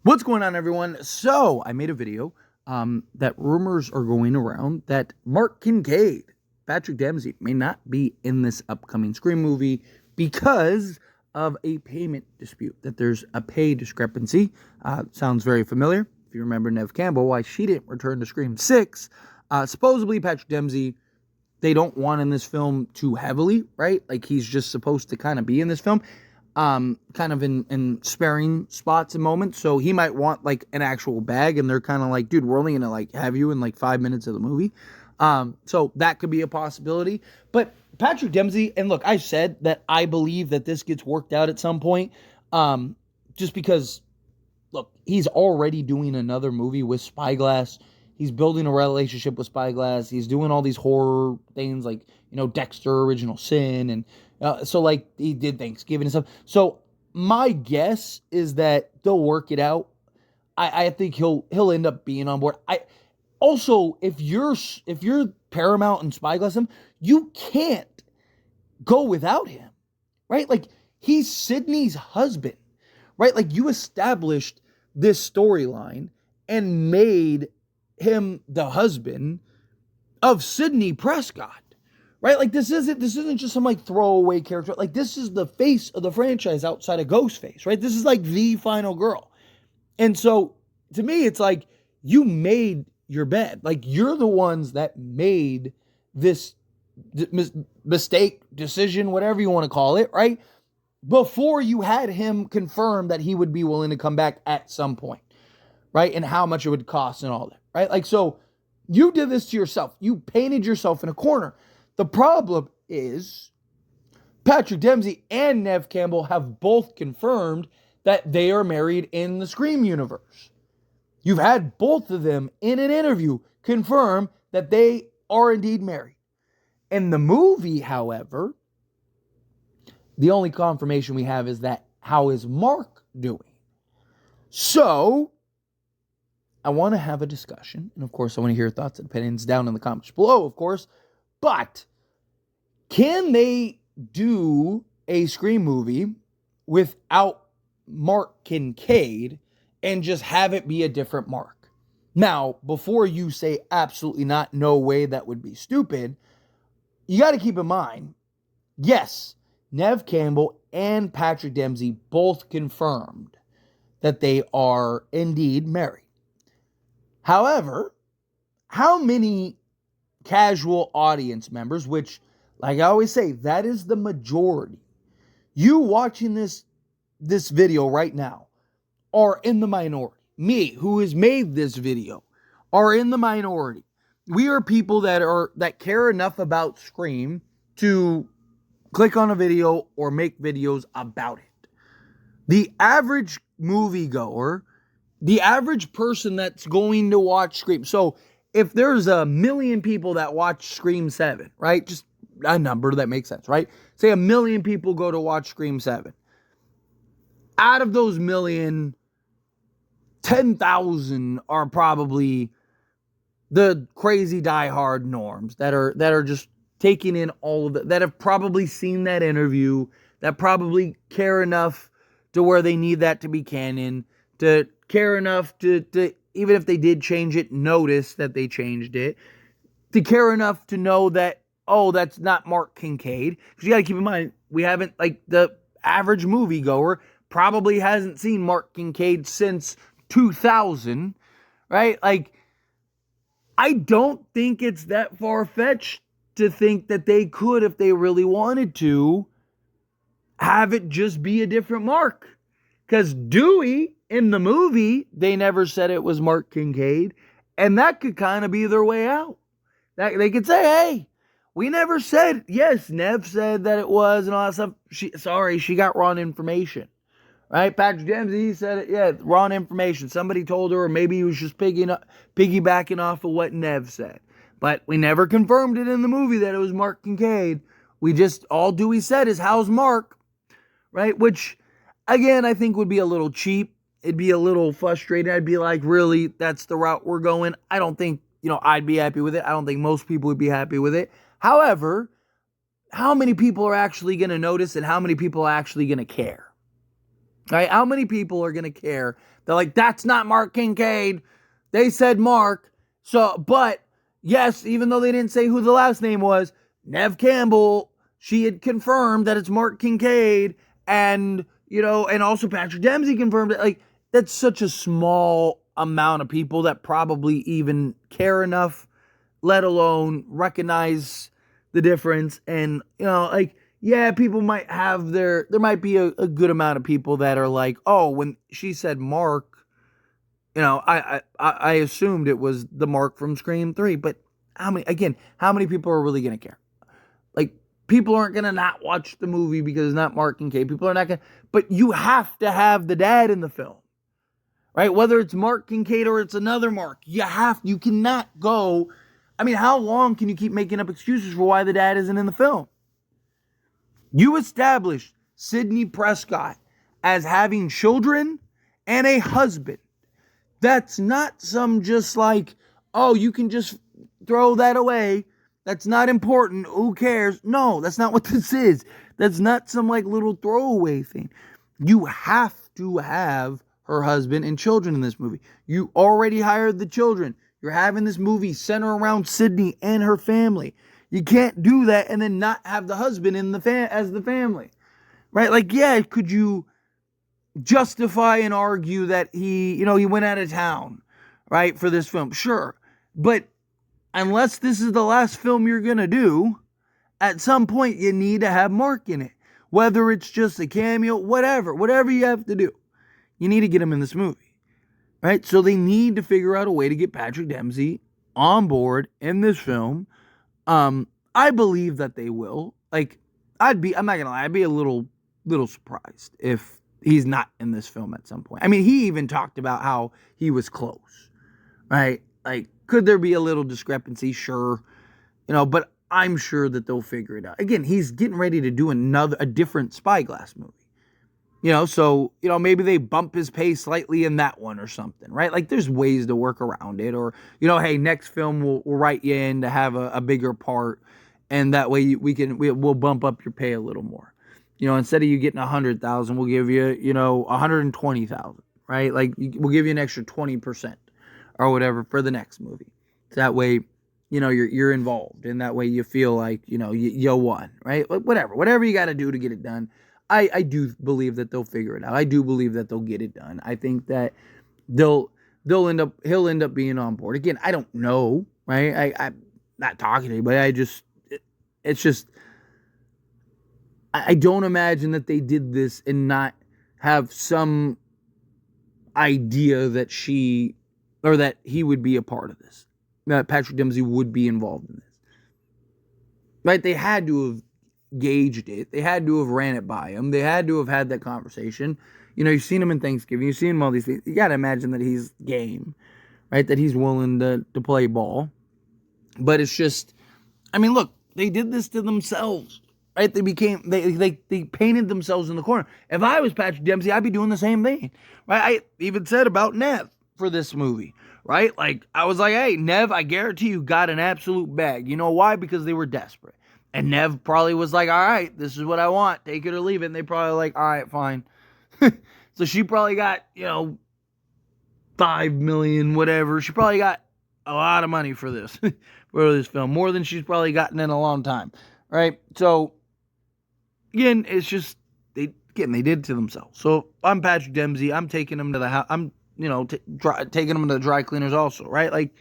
What's going on, everyone? So I made a video that rumors are going around that Mark Kincaid, Patrick Dempsey, may not be in this upcoming Scream movie because of a payment dispute, that there's a pay discrepancy. Sounds very familiar. If you remember Neve Campbell, why she didn't return to Scream 6. Supposedly Patrick Dempsey, they don't want in this film too heavily, right? Like, he's just supposed to kind of be in this film. Kind of in sparing spots and moments. So he might want like an actual bag, and they're kind of like, dude, we're only gonna like have you in like 5 minutes of the movie. So that could be a possibility. But Patrick Dempsey, and look, I said that I believe that this gets worked out at some point. Just because, look, he's already doing another movie with Spyglass. He's building a relationship with Spyglass. He's doing all these horror things like, Dexter, Original Sin, and so like he did Thanksgiving and stuff. So my guess is that they'll work it out. I think he'll end up being on board. Also, if you're Paramount and Spyglass him, you can't go without him, right? Like, he's Sidney's husband, right? Like, you established this storyline and made him the husband of Sidney Prescott. Right? Like, this isn't just some like throwaway character. Like, this is the face of the franchise outside of Ghostface, right? This is like the final girl. And so to me, it's like, you made your bed. Like, you're the ones that made this mistake, decision, whatever you want to call it, right? Before you had him confirm that he would be willing to come back at some point, right? And how much it would cost and all that, right? Like, so you did this to yourself. You painted yourself in a corner. The problem is Patrick Dempsey and Neve Campbell have both confirmed that they are married in the Scream universe. You've had both of them in an interview confirm that they are indeed married. In the movie, however, the only confirmation we have is that, how is Mark doing? So I want to have a discussion. And of course, I want to hear your thoughts and opinions down in the comments below, of course. But can they do a Scream movie without Mark Kincaid and just have it be a different Mark? Now, before you say absolutely not, no way, that would be stupid, you got to keep in mind, yes, Neve Campbell and Patrick Dempsey both confirmed that they are indeed married. However, how many casual audience members, which, like I always say, that is the majority, you watching this video right now, are in the minority. Me, who has made this video, are in the minority. We are people that care enough about Scream to click on a video or make videos about it. The average moviegoer, the average person that's going to watch Scream, so if there's 1 million people that watch Scream 7, right? Just a number that makes sense, right? Say 1 million people go to watch Scream 7. Out of those million, 10,000 are probably the crazy diehard norms that are just taking in all of it, that have probably seen that interview, that probably care enough to where they need that to be canon, to care enough to even if they did change it, notice that they changed it, to care enough to know that, oh, that's not Mark Kincaid. Because you got to keep in mind, we haven't, like, the average moviegoer probably hasn't seen Mark Kincaid since 2000, right? Like, I don't think it's that far-fetched to think that they could, if they really wanted to, have it just be a different Mark. Because Dewey, in the movie, they never said it was Mark Kincaid, and that could kind of be their way out. That they could say, hey, we never said, yes, Neve said that it was and all that stuff. She got wrong information. Right? Patrick Dempsey, he said it, yeah, wrong information. Somebody told her, or maybe he was just piggybacking off of what Neve said. But we never confirmed it in the movie that it was Mark Kincaid. We just, all Dewey said is, how's Mark? Right? Which, again, I think would be a little cheap. It'd be a little frustrating. I'd be like, really, that's the route we're going? I don't think, I'd be happy with it. I don't think most people would be happy with it. However, how many people are actually going to notice, and how many people are actually going to care? Right? How many people are going to care? They're like, that's not Mark Kincaid. They said Mark. So, but yes, even though they didn't say who the last name was, Nev Campbell, she had confirmed that it's Mark Kincaid. And, and also Patrick Dempsey confirmed it. Like, that's such a small amount of people that probably even care enough, let alone recognize the difference. And, yeah, people might have there might be a good amount of people that are like, oh, when she said Mark, I assumed it was the Mark from Scream 3. But how many people are really going to care? Like, people aren't going to not watch the movie because it's not Mark Kincaid. People are not going to, but you have to have the dad in the film, right? Whether it's Mark Kincaid or it's another Mark, you cannot go. I mean, how long can you keep making up excuses for why the dad isn't in the film? You established Sidney Prescott as having children and a husband. That's not some just like, oh, you can just throw that away. That's not important. Who cares? No, that's not what this is. That's not some like little throwaway thing. You have to have her husband and children in this movie. You already hired the children. You're having this movie center around Sidney and her family. You can't do that and then not have the husband in as the family, right? Like, yeah, could you justify and argue that he went out of town, right, for this film? Sure. But unless this is the last film you're going to do, at some point you need to have Mark in it. Whether it's just a cameo, whatever you have to do, you need to get him in this movie, right? So they need to figure out a way to get Patrick Dempsey on board in this film. I believe that they will. Like, I'm not gonna lie, I'd be a little surprised if he's not in this film at some point. I mean, he even talked about how he was close, right? Like, could there be a little discrepancy? Sure. But I'm sure that they'll figure it out. Again, he's getting ready to do a different Spyglass movie. So, maybe they bump his pay slightly in that one or something, right? Like, there's ways to work around it. Or, hey, next film we'll write you in to have a bigger part, and that way we'll bump up your pay a little more. Instead of you getting $100,000, we'll give you, $120,000, right? Like, we'll give you an extra 20% or whatever for the next movie. So that way, you're involved, and that way you feel like, you won, right? Whatever you got to do to get it done. I do believe that they'll figure it out. I do believe that they'll get it done. I think that he'll end up being on board. Again, I don't know, right? I'm not talking to anybody. I don't imagine that they did this and not have some idea that that he would be a part of this. That Patrick Dempsey would be involved in this. Right? They had to have gauged it. They had to have ran it by him. They had to have had that conversation. You've seen him in Thanksgiving. You've seen him all these things. You got to imagine that he's game, right? That he's willing to play ball. But it's just, I mean, look, they did this to themselves, right? They painted themselves in the corner. If I was Patrick Dempsey, I'd be doing the same thing, right? I even said about Nev for this movie, right? Like, I was like, hey, Nev, I guarantee you got an absolute bag. You know why? Because they were desperate. And Nev probably was like, all right, this is what I want. Take it or leave it. And they probably like, all right, fine. So she probably got, $5 million, whatever. She probably got a lot of money for this, for this film. More than she's probably gotten in a long time. Right? So, again, it's just, they did it to themselves. So, I'm Patrick Dempsey. I'm taking them to the house. I'm, taking them to the dry cleaners also, right? Like,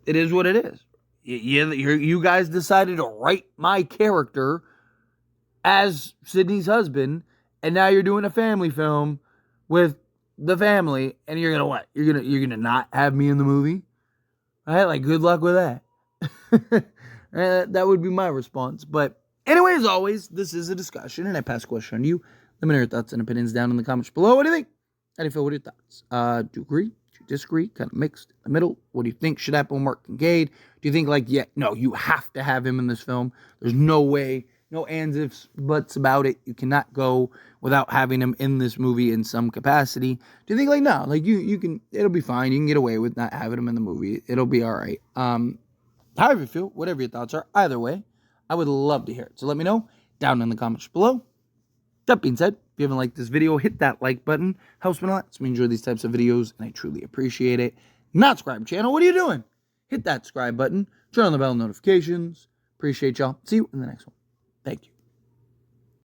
it is what it is. You guys decided to write my character as Sidney's husband, and now you're doing a family film with the family, and you're gonna what? You're gonna not have me in the movie? Right? Like, good luck with that. That would be my response. But anyway, as always, this is a discussion, and I pass the question on to you. Let me know your thoughts and opinions down in the comments below. What do you think? How do you feel? What are your thoughts? Do you agree? Do you disagree? Kind of mixed in the middle. What do you think should happen with Mark Kincaid? Do you think, like, yeah, no, you have to have him in this film? There's no way, no ands, ifs, buts about it. You cannot go without having him in this movie in some capacity. Do you think, like, no, like, you can, it'll be fine. You can get away with not having him in the movie. It'll be all right. However you feel, whatever your thoughts are, either way, I would love to hear it. So let me know down in the comments below. That being said, If you haven't liked this video, hit that like button. Helps me a lot. It's me enjoy these types of videos, and I truly appreciate it. Not subscribe channel. What are you doing? Hit that subscribe button. Turn on the bell notifications. Appreciate y'all. See you in the next one. Thank you.